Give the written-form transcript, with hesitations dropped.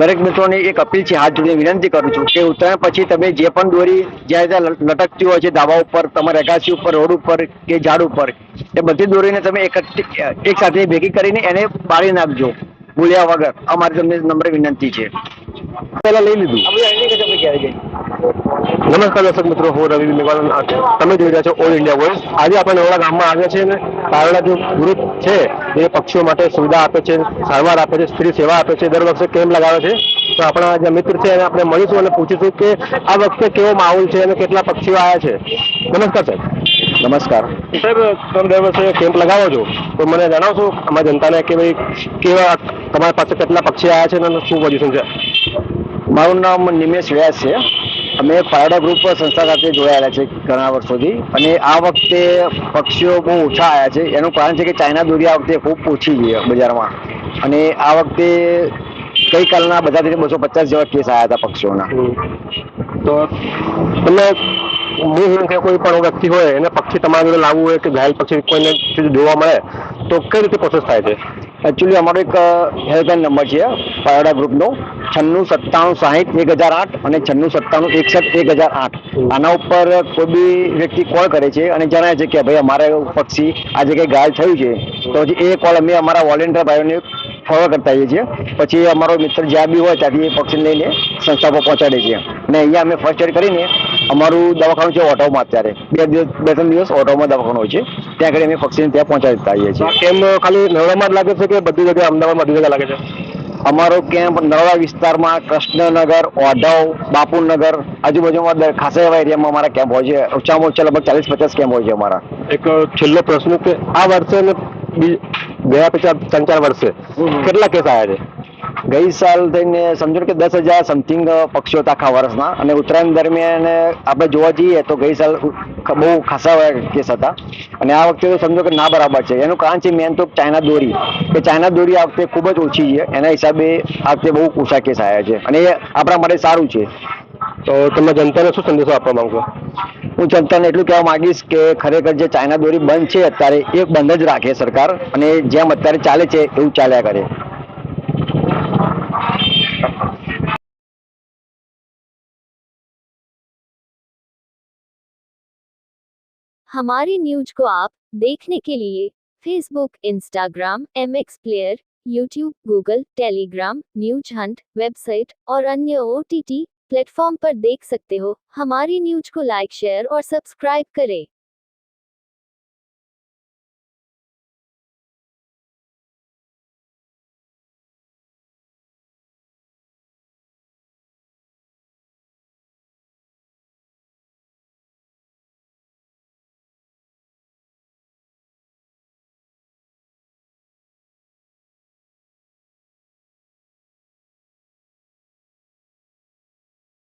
દરેક મિત્રોને એક અપીલ છે, હાથ જોડીને વિનંતી કરું છું કે ઉત્તરાયણ પછી તમે જે પણ દોરી જ્યાં ત્યાં લટકતી હોય છે, ધાબા ઉપર, તમારા અગાસી ઉપર, રોડ ઉપર કે ઝાડ ઉપર, એ બધી દોરીને તમે એક સાથે ભેગી કરીને એને બાળી નાખજો ભૂલ્યા વગર. અમારી તમને નમ્ર વિનંતી છે. પહેલા લઈ લીધું. નમસ્કાર દર્શક મિત્રો, હું રવિ મેવાલ, તમે જોઈ રહ્યા છો ઓલ ઇન્ડિયા વોઇસ. આજે આપણે નવડા ગામમાં આવ્યા છીએ ને પારડા જે ગ્રુપ છે એ પક્ષીઓ માટે સુવિધા આપે છે, સારવાર આપે છે, સ્ત્રી સેવા આપે છે, દર વખતે કેમ્પ લગાવે છે. તો આપણા જે મિત્ર છે એને આપણે મળીશું અને પૂછીશું કે આ વખતે કેવો માહોલ છે અને કેટલા પક્ષીઓ આવ્યા છે. નમસ્કાર સાહેબ. નમસ્કાર સાહેબ, તમે દર વર્ષે કેમ્પ લગાવો છો તો મને જણાવશો અમારા જનતાને કે ભાઈ કેવા તમારી પાસે કેટલા પક્ષી આવ્યા છે અને શું પોઝિશન છે? મારું નામ નિમેશ વ્યાસ છે. અમે પારડા ગ્રુપ સંસ્થા સાથે જોડાયેલા છે ઘણા વર્ષોથી, અને આ વખતે પક્ષીઓ બહુ ઓછા આવ્યા છે. એનું કારણ છે કે ચાઇના દોરી આ વખતે ખૂબ ઓછી છે બજારમાં, અને આ વખતે ગઈકાલના બધાથી 250 જેવા કેસ આવ્યા હતા પક્ષીઓના. તો તમે કોઈ પણ વ્યક્તિ હોય એને પક્ષી તમારા જોડે લાવવું હોય કે ઘાયલ પક્ષી કોઈને જોવા મળે તો કઈ રીતે પ્રોસેસ થાય છે? એકચ્યુઅલી અમારો એક હેલ્પલાઇન નંબર છે પારડા ગ્રુપનો, 9697601008 અને 9697611008. આના ઉપર કોઈ બી વ્યક્તિ કોલ કરે છે અને જણાવે છે કે ભાઈ અમારે પક્ષી આ જગ્યાએ ઘાયલ થયું છે, તો પછી એ કોલ અમે અમારા વોલેન્ટિયર ભાઈઓને ફોરવર્ડ કરતા હોઈએ છીએ. પછી અમારો મિત્ર જ્યાં બી હોય ત્યાંથી એ પક્ષી લઈને સંસ્થા પર પહોંચાડે છે. અને અહીંયા અમે ફર્સ્ટ એડ કરીને અમારું દવાખાનું છે ઓટોમાં, અત્યારે 2-3 દિવસ ઓટોમાં દવાખાનું હોય છે, ત્યાં આગળ અમે પક્ષીને ત્યાં પહોંચાડી દેતા હોઈએ છીએ. કેમ ખાલી નવડામાં જ લાગે છે કે બધી જગ્યાએ અમદાવાદમાં બધી જગ્યાએ લાગે છે? અમારો કેમ્પ નરોડા વિસ્તારમાં, કૃષ્ણનગર, ઓઢવ, બાપુનગર, આજુબાજુમાં ખાસા એવા એરિયામાં અમારા કેમ્પ હોય છે. ઓછામાં ઓછા લગભગ 40-50 કેમ્પ હોય છે અમારા. એક છેલ્લો પ્રશ્ન કે આ વર્ષે ને ગયા પછી 3-4 વર્ષે કેટલા કેસ આવ્યા છે? ગઈ સાલ થઈને સમજો કે 10,000 સમથિંગ પક્ષીઓ હતા આખા વર્ષના, અને ઉત્તરાયણ દરમિયાન આપણે જોવા જઈએ તો ગઈ સાલ બહુ ખાસા કેસ હતા, અને આ વખતે તો સમજો કે ના બરાબર છે. એનું કારણ છે મેન તો ચાઇના દોરી, કે ચાઇના દોરી આ વખતે ખૂબ જ ઓછી છે, એના હિસાબે આ વખતે બહુ ઓછા કેસ આવ્યા છે, અને એ આપણા માટે સારું છે. તો તમે જનતાને શું સંદેશો આપવા માંગો? હું જનતાને એટલું કહેવા માંગીશ કે ખરેખર જે ચાઇના દોરી બંધ છે અત્યારે એ બંધ જ રાખે સરકાર, અને જેમ અત્યારે ચાલે છે એવું ચાલ્યા કરે. हमारी न्यूज को आप देखने के लिए Facebook, Instagram, MX player, YouTube, Google, Telegram, news Hunt, website और अन्य OTT प्लेटफॉर्म पर देख सकते हो। हमारी न्यूज को लाइक, शेयर और सब्सक्राइब करें।